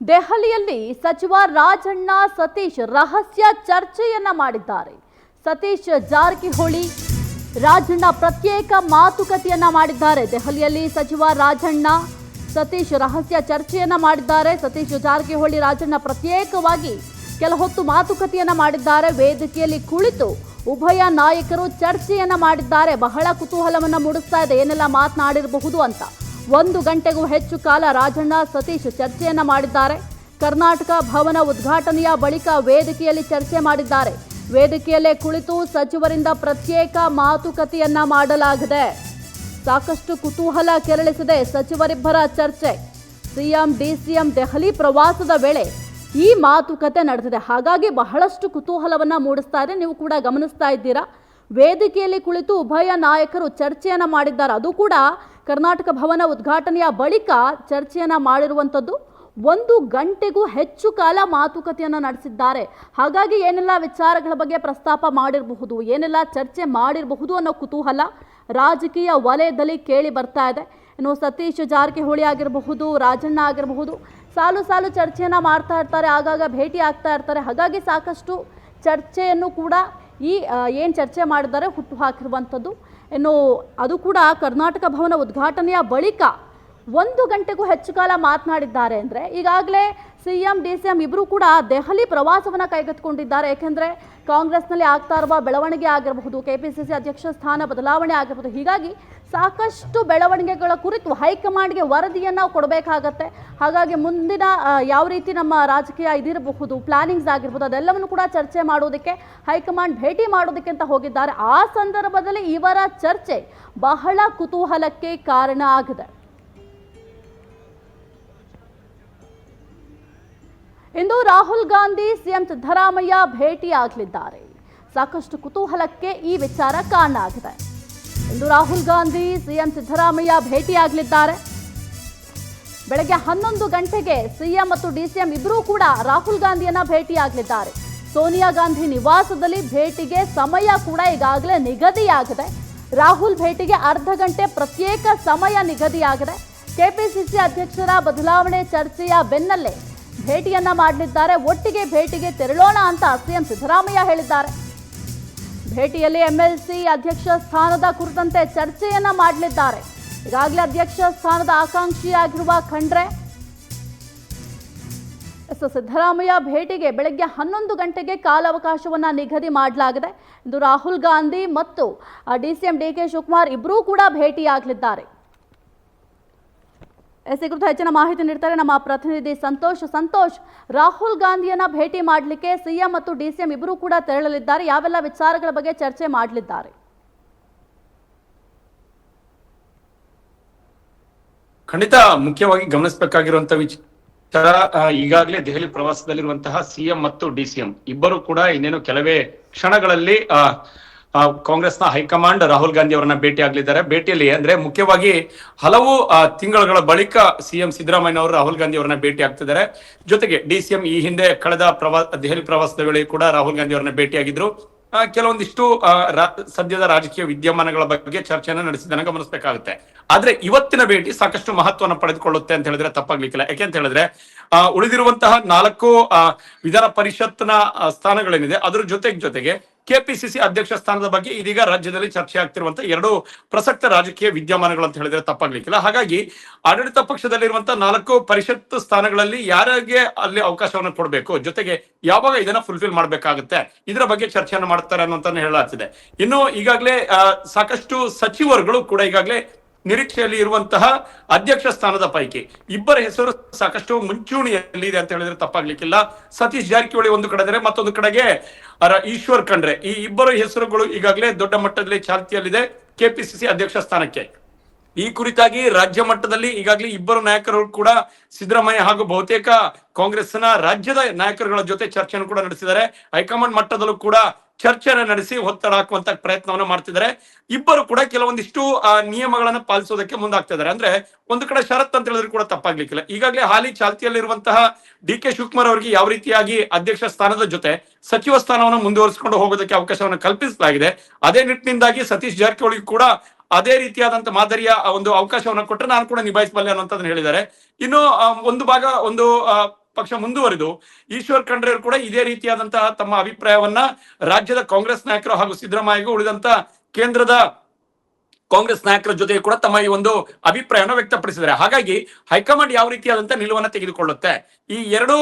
ದೆಹಲಿಯಲ್ಲಿ ಸಚಿವ ರಾಜಣ್ಣ ಸತೀಶ್ ರಹಸ್ಯ ಚರ್ಚೆಯನ್ನ ಮಾಡಿದ್ದಾರೆ. ಸತೀಶ್ ಜಾರಕಿಹೊಳಿ ರಾಜಣ್ಣ ಪ್ರತ್ಯೇಕ ಮಾತುಕತೆಯನ್ನ ಮಾಡಿದ್ದಾರೆ. ದೆಹಲಿಯಲ್ಲಿ ಸಚಿವ ರಾಜಣ್ಣ ಸತೀಶ್ ರಹಸ್ಯ ಚರ್ಚೆಯನ್ನ ಮಾಡಿದ್ದಾರೆ. ಸತೀಶ್ ಜಾರಕಿಹೊಳಿ ರಾಜಣ್ಣ ಪ್ರತ್ಯೇಕವಾಗಿ ಕೆಲ ಹೊತ್ತು ಮಾತುಕತೆಯನ್ನ ಮಾಡಿದ್ದಾರೆ. ವೇದಿಕೆಯಲ್ಲಿ ಕುಳಿತು ಉಭಯ ನಾಯಕರು ಚರ್ಚೆಯನ್ನ ಮಾಡಿದ್ದಾರೆ. ಬಹಳ ಕುತೂಹಲವನ್ನ ಮೂಡಿಸ್ತಾ ಇದೆ ಏನೆಲ್ಲ ಮಾತನಾಡಿರಬಹುದು ಅಂತ. 1 ಗಂಟೆಗೂ ಹೆಚ್ಚು ಕಾಲ ರಾಜಣ್ಣ ಸತೀಶ್ ಚರ್ಚೆಯನ್ನ ಮಾಡಿದ್ದಾರೆ. ಕರ್ನಾಟಕ ಭವನ ಉದ್ಘಾಟನೆಯ ಬಳಿಕ ವೇದಿಕೆಯಲ್ಲಿ ಚರ್ಚೆ ಮಾಡಿದ್ದಾರೆ. ವೇದಿಕೆಯಲ್ಲೇ ಕುಳಿತು ಸಚಿವರಿಂದ ಪ್ರತ್ಯೇಕ ಮಾತುಕತೆಯನ್ನ ಮಾಡಲಾಗಿದೆ. ಸಾಕಷ್ಟು ಕುತೂಹಲ ಕೆರಳಿಸಿದೆ ಸಚಿವರಿಬ್ಬರ ಚರ್ಚೆ. ಸಿಎಂ ಡಿಸಿಎಂ ದೆಹಲಿ ಪ್ರವಾಸದ ವೇಳೆ ಈ ಮಾತುಕತೆ ನಡೆದಿದೆ. ಹಾಗಾಗಿ ಬಹಳಷ್ಟು ಕುತೂಹಲವನ್ನ ಮೂಡಿಸ್ತಾ ಇದೆ. ನೀವು ಕೂಡ ಗಮನಿಸ್ತಾ ಇದ್ದೀರಾ, ವೇದಿಕೆಯಲ್ಲಿ ಕುಳಿತು ಉಭಯ ನಾಯಕರು ಚರ್ಚೆಯನ್ನ ಮಾಡಿದ್ದಾರೆ. ಅದು ಕೂಡ ಕರ್ನಾಟಕ ಭವನ ಉದ್ಘಾಟನೆಯ ಬಳಿಕ ಚರ್ಚೆಯನ್ನ ಮಾಡಿರುವಂಥದ್ದು. 1 ಗಂಟೆಗೂ ಹೆಚ್ಚು ಕಾಲ ಮಾತುಕತೆಯನ್ನು ನಡೆಸಿದ್ದಾರೆ. ಹಾಗಾಗಿ ಏನೆಲ್ಲ ವಿಚಾರಗಳ ಬಗ್ಗೆ ಪ್ರಸ್ತಾಪ ಮಾಡಿರಬಹುದು, ಏನೆಲ್ಲ ಚರ್ಚೆ ಮಾಡಿರಬಹುದು ಅನ್ನೋ ಕುತೂಹಲ ರಾಜಕೀಯ ವಲಯದಲ್ಲಿ ಕೇಳಿ ಬರ್ತಾ ಇದೆ. ಇನ್ನು ಸತೀಶ್ ಜಾರಕಿಹೊಳಿ ಆಗಿರಬಹುದು, ರಾಜಣ್ಣ ಆಗಿರಬಹುದು, ಸಾಲು ಸಾಲು ಚರ್ಚೆಯನ್ನು ಮಾಡ್ತಾ ಇರ್ತಾರೆ, ಆಗಾಗ ಭೇಟಿ ಆಗ್ತಾ ಇರ್ತಾರೆ. ಹಾಗಾಗಿ ಸಾಕಷ್ಟು ಚರ್ಚೆಯನ್ನು ಕೂಡ ಏನು ಚರ್ಚೆ ಮಾಡಿದ್ದಾರೆ ಹುಟ್ಟು ಹಾಕಿರುವಂಥದ್ದು. ಇನ್ನು ಅದು ಕೂಡ ಕರ್ನಾಟಕ ಭವನ ಉದ್ಘಾಟನೆಯ ಬಳಿಕ 1 ಗಂಟೆಗೂ ಹೆಚ್ಚು ಕಾಲ ಮಾತನಾಡಿದ್ದಾರೆ. ಅಂದರೆ ಈಗಾಗಲೇ ಸಿಎಂ ಡಿಸಿಎಂ ಇಬ್ಬರೂ ಕೂಡ ದೆಹಲಿ ಪ್ರವಾಸವನ್ನು ಕೈಗೆತ್ತಿಕೊಂಡಿದ್ದಾರೆ. ಏಕೆಂದರೆ ಕಾಂಗ್ರೆಸ್ನಲ್ಲಿ ಆಗ್ತಾ ಇರುವ ಬೆಳವಣಿಗೆ ಆಗಿರಬಹುದು, ಕೆಪಿಸಿಸಿ ಅಧ್ಯಕ್ಷ ಸ್ಥಾನ ಬದಲಾವಣೆ ಆಗಿರಬಹುದು, ಹೀಗಾಗಿ ಸಾಕಷ್ಟು ಬೆಳವಣಿಗೆಗಳ ಕುರಿತು ಹೈಕಮಾಂಡ್ಗೆ ವರದಿಯನ್ನು ಕೊಡಬೇಕಾಗತ್ತೆ. ಹಾಗಾಗಿ ಮುಂದಿನ ಯಾವ ರೀತಿ ನಮ್ಮ ರಾಜಕೀಯ ಇದಿರಬಹುದು, ಪ್ಲಾನಿಂಗ್ಸ್ ಆಗಿರ್ಬೋದು, ಅದೆಲ್ಲವನ್ನು ಕೂಡ ಚರ್ಚೆ ಮಾಡೋದಕ್ಕೆ ಹೈಕಮಾಂಡ್ ಭೇಟಿ ಮಾಡೋದಕ್ಕೆ ಅಂತ ಹೋಗಿದ್ದಾರೆ. ಆ ಸಂದರ್ಭದಲ್ಲಿ ಇವರ ಚರ್ಚೆ ಬಹಳ ಕುತೂಹಲಕ್ಕೆ ಕಾರಣ ಆಗಿದೆ. ಇಂದು ರಾಹುಲ್ ಗಾಂಧಿ ಸಿಎಂ ಸಿದ್ದರಾಮಯ್ಯ ಭೇಟಿಯಾಗಲಿದ್ದಾರೆ. ಸಾಕಷ್ಟು ಕುತೂಹಲಕ್ಕೆ ಈ ವಿಚಾರ ಕಾರಣ ಆಗಿದೆ. ಇಂದು ರಾಹುಲ್ ಗಾಂಧಿ ಸಿಎಂ ಸಿದ್ದರಾಮಯ್ಯ ಭೇಟಿಯಾಗಲಿದ್ದಾರೆ. ಬೆಳಗ್ಗೆ 11 ಗಂಟೆಗೆ ಸಿಎಂ ಮತ್ತು ಡಿಸಿಎಂ ಇಬ್ಬರೂ ಕೂಡ ರಾಹುಲ್ ಗಾಂಧಿಯನ್ನ ಭೇಟಿಯಾಗಲಿದ್ದಾರೆ. ಸೋನಿಯಾ ಗಾಂಧಿ ನಿವಾಸದಲ್ಲಿ ಭೇಟಿಗೆ ಸಮಯ ಕೂಡ ಈಗಾಗಲೇ ನಿಗದಿಯಾಗಿದೆ. ರಾಹುಲ್ ಭೇಟಿಗೆ ಅರ್ಧ ಗಂಟೆ ಪ್ರತ್ಯೇಕ ಸಮಯ ನಿಗದಿಯಾಗಿದೆ. ಕೆಪಿಸಿಸಿ ಅಧ್ಯಕ್ಷರ ಬದಲಾವಣೆ ಚರ್ಚೆಯ ಬೆನ್ನಲ್ಲೇ ಭೇಟಿಯನ್ನ ಮಾಡಲಿದ್ದಾರೆ. ಒಟ್ಟಿಗೆ ಭೇಟಿಗೆ ತೆರಳೋಣ ಅಂತ ಸಿಎಂ ಸಿದ್ದರಾಮಯ್ಯ ಹೇಳಿದ್ದಾರೆ. ಭೇಟಿಯಲ್ಲಿ ಎಂಎಲ್ಸಿ ಅಧ್ಯಕ್ಷ ಸ್ಥಾನದ ಕುರಿತಂತೆ ಚರ್ಚೆಯನ್ನ ಮಾಡಲಿದ್ದಾರೆ. ಈಗಾಗಲೇ ಅಧ್ಯಕ್ಷ ಸ್ಥಾನದ ಆಕಾಂಕ್ಷಿಯಾಗಿರುವ ಖಂಡ್ರೆ ಸಿದ್ದರಾಮಯ್ಯ ಭೇಟಿಗೆ ಬೆಳಗ್ಗೆ 11 ಗಂಟೆಗೆ ಕಾಲಾವಕಾಶವನ್ನ ನಿಗದಿ ಮಾಡಲಾಗಿದೆ. ಇಂದು ರಾಹುಲ್ ಗಾಂಧಿ ಮತ್ತು ಡಿಸಿಎಂ ಡಿಕೆ ಶಿವಕುಮಾರ್ ಇಬ್ಬರೂ ಕೂಡ ಭೇಟಿಯಾಗಲಿದ್ದಾರೆ. ಈ ಕುರಿತು ಹೆಚ್ಚಿನ ಮಾಹಿತಿ ನೀಡ್ತಾರೆ ನಮ್ಮ ಪ್ರತಿನಿಧಿ ಸಂತೋಷ್, ರಾಹುಲ್ ಗಾಂಧಿಯನ್ನ ಭೇಟಿ ಮಾಡಲಿಕ್ಕೆ ಸಿಎಂ ಮತ್ತು ಡಿಸಿಎಂ ಇಬ್ಬರೂ ಕೂಡ ತೆರಳಲಿದ್ದಾರೆ. ಯಾವೆಲ್ಲ ವಿಚಾರಗಳ ಬಗ್ಗೆ ಚರ್ಚೆ ಮಾಡಲಿದ್ದಾರೆ? ಖಂಡಿತ ಮುಖ್ಯವಾಗಿ ಗಮನಿಸಬೇಕಾಗಿರುವಂತಹ ವಿಚಾರ, ಈಗಾಗಲೇ ದೆಹಲಿ ಪ್ರವಾಸದಲ್ಲಿರುವಂತಹ ಸಿಎಂ ಮತ್ತು ಡಿಸಿಎಂ ಇಬ್ಬರು ಕೂಡ ಇನ್ನೇನು ಕೆಲವೇ ಕ್ಷಣಗಳಲ್ಲಿ ಕಾಂಗ್ರೆಸ್ನ ಹೈಕಮಾಂಡ್ ರಾಹುಲ್ ಗಾಂಧಿ ಅವರನ್ನ ಭೇಟಿ ಆಗಲಿದ್ದಾರೆ. ಭೇಟಿಯಲ್ಲಿ ಅಂದ್ರೆ ಮುಖ್ಯವಾಗಿ ಹಲವು ತಿಂಗಳುಗಳ ಬಳಿಕ ಸಿಎಂ ಸಿದ್ದರಾಮಯ್ಯ ಅವರು ರಾಹುಲ್ ಗಾಂಧಿ ಅವರನ್ನ ಭೇಟಿ ಆಗ್ತಿದ್ದಾರೆ. ಜೊತೆಗೆ ಡಿಸಿಎಂ ಈ ಹಿಂದೆ ಕಳೆದ ದೆಹಲಿ ಪ್ರವಾಸದ ವೇಳೆ ಕೂಡ ರಾಹುಲ್ ಗಾಂಧಿ ಅವರನ್ನ ಭೇಟಿಯಾಗಿದ್ರು. ಕೆಲವೊಂದಿಷ್ಟು ಸದ್ಯದ ರಾಜಕೀಯ ವಿದ್ಯಮಾನಗಳ ಬಗ್ಗೆ ಚರ್ಚೆಯನ್ನು ನಡೆಸಿದ್ದನ್ನ ಗಮನಿಸಬೇಕಾಗುತ್ತೆ. ಆದ್ರೆ ಇವತ್ತಿನ ಭೇಟಿ ಸಾಕಷ್ಟು ಮಹತ್ವವನ್ನು ಪಡೆದುಕೊಳ್ಳುತ್ತೆ ಅಂತ ಹೇಳಿದ್ರೆ ತಪ್ಪಾಗ್ಲಿಕ್ಕಿಲ್ಲ. ಯಾಕೆಂತ ಹೇಳಿದ್ರೆ ಉಳಿದಿರುವಂತಹ 4 ವಿಧಾನ ಪರಿಷತ್ನ ಸ್ಥಾನಗಳೇನಿದೆ ಅದರ ಜೊತೆಗೆ ಕೆಪಿಸಿಸಿ ಅಧ್ಯಕ್ಷ ಸ್ಥಾನದ ಬಗ್ಗೆ ಇದೀಗ ರಾಜ್ಯದಲ್ಲಿ ಚರ್ಚೆ ಆಗ್ತಿರುವಂತಹ 2 ಪ್ರಸಕ್ತ ರಾಜಕೀಯ ವಿದ್ಯಮಾನಗಳು ಅಂತ ಹೇಳಿದ್ರೆ ತಪ್ಪಾಗ್ಲಿಕ್ಕಿಲ್ಲ. ಹಾಗಾಗಿ ಆಡಳಿತ ಪಕ್ಷದಲ್ಲಿರುವಂತಹ 4 ಪರಿಷತ್ ಸ್ಥಾನಗಳಲ್ಲಿ ಯಾರಿಗೆ ಅಲ್ಲಿ ಅವಕಾಶವನ್ನು ಕೊಡಬೇಕು, ಜೊತೆಗೆ ಯಾವಾಗ ಇದನ್ನ ಫುಲ್ಫಿಲ್ ಮಾಡ್ಬೇಕಾಗುತ್ತೆ, ಇದರ ಬಗ್ಗೆ ಚರ್ಚೆಯನ್ನು ಮಾಡ್ತಾರೆ ಅನ್ನೋಂತಾನೆ ಹೇಳಲಾಗ್ತಿದೆ. ಇನ್ನು ಈಗಾಗಲೇ ಸಾಕಷ್ಟು ಸಚಿವರುಗಳು ಕೂಡ ಈಗಾಗಲೇ ನಿರೀಕ್ಷೆಯಲ್ಲಿ ಇರುವಂತಹ ಅಧ್ಯಕ್ಷ ಸ್ಥಾನದ ಪೈಕಿ ಇಬ್ಬರ ಹೆಸರು ಸಾಕಷ್ಟು ಮುಂಚೂಣಿಯಲ್ಲಿ ಇದೆ ಅಂತ ಹೇಳಿದ್ರೆ ತಪ್ಪಾಗ್ಲಿಕ್ಕಿಲ್ಲ. ಸತೀಶ್ ಜಾರಕಿಹೊಳಿ ಒಂದು ಕಡೆ, ಮತ್ತೊಂದು ಕಡೆಗೆ ಈಶ್ವರ್ ಖಂಡ್ರೆ, ಈ ಇಬ್ಬರು ಹೆಸರುಗಳು ಈಗಾಗಲೇ ದೊಡ್ಡ ಮಟ್ಟದಲ್ಲಿ ಚಾಲ್ತಿಯಲ್ಲಿದೆ ಕೆಪಿಸಿಸಿ ಅಧ್ಯಕ್ಷ ಸ್ಥಾನಕ್ಕೆ. ಈ ಕುರಿತಾಗಿ ರಾಜ್ಯ ಮಟ್ಟದಲ್ಲಿ ಈಗಾಗಲೇ ಇಬ್ಬರು ನಾಯಕರು ಕೂಡ ಸಿದ್ದರಾಮಯ್ಯ ಹಾಗೂ ಬಹುತೇಕ ಕಾಂಗ್ರೆಸ್ನ ರಾಜ್ಯದ ನಾಯಕರುಗಳ ಜೊತೆ ಚರ್ಚೆಯನ್ನು ಕೂಡ ನಡೆಸಿದ್ದಾರೆ. ಹೈಕಮಾಂಡ್ ಮಟ್ಟದಲ್ಲೂ ಕೂಡ ಚರ್ಚೆಯನ್ನು ನಡೆಸಿ ಒತ್ತಡ ಹಾಕುವಂತ ಪ್ರಯತ್ನವನ್ನು ಮಾಡ್ತಿದ್ದಾರೆ. ಇಬ್ಬರು ಕೂಡ ಕೆಲವೊಂದಿಷ್ಟು ನಿಯಮಗಳನ್ನ ಪಾಲಿಸೋದಕ್ಕೆ ಮುಂದಾಗ್ತಿದ್ದಾರೆ. ಅಂದ್ರೆ ಒಂದು ಕಡೆ ಷರತ್ ಅಂತ ಹೇಳಿದ್ರು ಕೂಡ ತಪ್ಪಾಗ್ಲಿಕ್ಕಿಲ್ಲ. ಈಗಾಗಲೇ ಹಾಲಿ ಚಾಲ್ತಿಯಲ್ಲಿರುವಂತಹ ಡಿ ಕೆ ಶಿವಕುಮಾರ್ ಅವರಿಗೆ ಯಾವ ರೀತಿಯಾಗಿ ಅಧ್ಯಕ್ಷ ಸ್ಥಾನದ ಜೊತೆ ಸಚಿವ ಸ್ಥಾನವನ್ನು ಮುಂದುವರಿಸಿಕೊಂಡು ಹೋಗೋದಕ್ಕೆ ಅವಕಾಶವನ್ನು ಕಲ್ಪಿಸಲಾಗಿದೆ, ಅದೇ ನಿಟ್ಟಿನಿಂದಾಗಿ ಸತೀಶ್ ಜಾರಕಿಹೊಳಿ ಕೂಡ ಅದೇ ರೀತಿಯಾದಂತ ಮಾದರಿಯ ಒಂದು ಅವಕಾಶವನ್ನು ಕೊಟ್ಟರೆ ನಾನು ಕೂಡ ನಿಭಾಯಿಸಬಲ್ಲೆ ಅನ್ನೋಂಥದ್ದನ್ನ ಹೇಳಿದ್ದಾರೆ. ಇನ್ನು ಒಂದು ಭಾಗ ಒಂದು ಪಕ್ಷ ಮುಂದುವರಿದು ಈಶ್ವರ್ ಖಂಡ್ರೆ ಅವರು ಕೂಡ ಇದೇ ರೀತಿಯಾದಂತಹ ತಮ್ಮ ಅಭಿಪ್ರಾಯವನ್ನ ರಾಜ್ಯದ ಕಾಂಗ್ರೆಸ್ ನಾಯಕರು ಹಾಗೂ ಸಿದ್ದರಾಮಯ್ಯಗೂ ಉಳಿದಂತ ಕೇಂದ್ರದ ಕಾಂಗ್ರೆಸ್ ನಾಯಕರ ಜೊತೆ ಕೂಡ ತಮ್ಮ ಈ ಒಂದು ಅಭಿಪ್ರಾಯವನ್ನು ವ್ಯಕ್ತಪಡಿಸಿದ್ದಾರೆ. ಹಾಗಾಗಿ ಹೈಕಮಾಂಡ್ ಯಾವ ರೀತಿಯಾದಂತ ನಿಲುವನ್ನ ತೆಗೆದುಕೊಳ್ಳುತ್ತೆ, ಈ ಎರಡು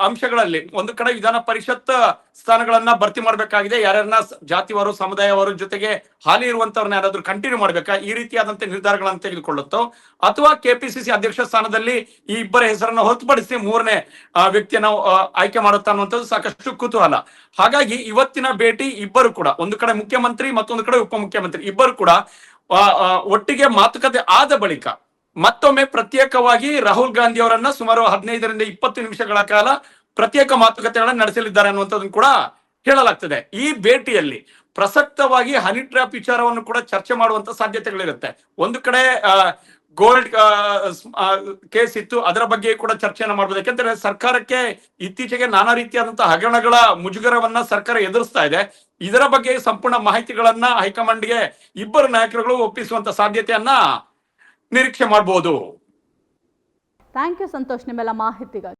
ಅಂಶಗಳಲ್ಲಿ ಒಂದು ಕಡೆ ವಿಧಾನ ಪರಿಷತ್ ಸ್ಥಾನಗಳನ್ನ ಭರ್ತಿ ಮಾಡಬೇಕಾಗಿದೆ, ಯಾರ್ಯಾರನ್ನ ಜಾತಿವಾರು ಸಮುದಾಯವಾರು ಜೊತೆಗೆ ಹಾಲಿ ಇರುವಂತವ್ರನ್ನ ಯಾರಾದ್ರೂ ಕಂಟಿನ್ಯೂ ಮಾಡ್ಬೇಕಾ, ಈ ರೀತಿಯಾದಂತ ನಿರ್ಧಾರಗಳನ್ನು ತೆಗೆದುಕೊಳ್ಳುತ್ತೋ ಅಥವಾ ಕೆಪಿಸಿಸಿ ಅಧ್ಯಕ್ಷ ಸ್ಥಾನದಲ್ಲಿ ಈ ಇಬ್ಬರ ಹೆಸರನ್ನ ಹೊರತುಪಡಿಸಿ ಮೂರನೇ ವ್ಯಕ್ತಿಯನ್ನು ಆಯ್ಕೆ ಮಾಡುತ್ತಾ ಅನ್ನುವಂಥದ್ದು ಸಾಕಷ್ಟು ಕುತೂಹಲ. ಹಾಗಾಗಿ ಇವತ್ತಿನ ಭೇಟಿ ಇಬ್ಬರು ಕೂಡ, ಒಂದು ಕಡೆ ಮುಖ್ಯಮಂತ್ರಿ ಮತ್ತೊಂದು ಕಡೆ ಉಪಮುಖ್ಯಮಂತ್ರಿ ಇಬ್ಬರು ಕೂಡ ಒಟ್ಟಿಗೆ ಮಾತುಕತೆ ಆದ ಬಳಿಕ ಮತ್ತೊಮ್ಮೆ ಪ್ರತ್ಯೇಕವಾಗಿ ರಾಹುಲ್ ಗಾಂಧಿ ಅವರನ್ನ ಸುಮಾರು 15ರಿಂದ 20 ನಿಮಿಷಗಳ ಕಾಲ ಪ್ರತ್ಯೇಕ ಮಾತುಕತೆಗಳನ್ನ ನಡೆಸಲಿದ್ದಾರೆ ಅನ್ನುವಂಥದ್ದನ್ನು ಕೂಡ ಹೇಳಲಾಗ್ತದೆ. ಈ ಭೇಟಿಯಲ್ಲಿ ಪ್ರಸಕ್ತವಾಗಿ ಹನಿ ಟ್ರ್ಯಾಪ್ ವಿಚಾರವನ್ನು ಕೂಡ ಚರ್ಚೆ ಮಾಡುವಂತ ಸಾಧ್ಯತೆಗಳಿರುತ್ತೆ. ಒಂದು ಕಡೆ ಗೋಲ್ಡ್ ಕೇಸ್ ಇತ್ತು, ಅದರ ಬಗ್ಗೆ ಕೂಡ ಚರ್ಚೆಯನ್ನ ಮಾಡಬಹುದು. ಯಾಕೆಂದ್ರೆ ಸರ್ಕಾರಕ್ಕೆ ಇತ್ತೀಚೆಗೆ ನಾನಾ ರೀತಿಯಾದಂತಹ ಹಗರಣಗಳ ಮುಜುಗರವನ್ನ ಸರ್ಕಾರ ಎದುರಿಸ್ತಾ ಇದೆ. ಇದರ ಬಗ್ಗೆ ಸಂಪೂರ್ಣ ಮಾಹಿತಿಗಳನ್ನ ಹೈಕಮಾಂಡ್ಗೆ ಇಬ್ಬರು ನಾಯಕರುಗಳು ಒಪ್ಪಿಸುವಂತ ಸಾಧ್ಯತೆಯನ್ನ ನಿರೀಕ್ಷೆ ಮಾಡಬಹುದು. ಥ್ಯಾಂಕ್ ಯು ಸಂತೋಷ್ ನಿಮ್ಮೆಲ್ಲ ಮಾಹಿತಿಗಾಗಿ.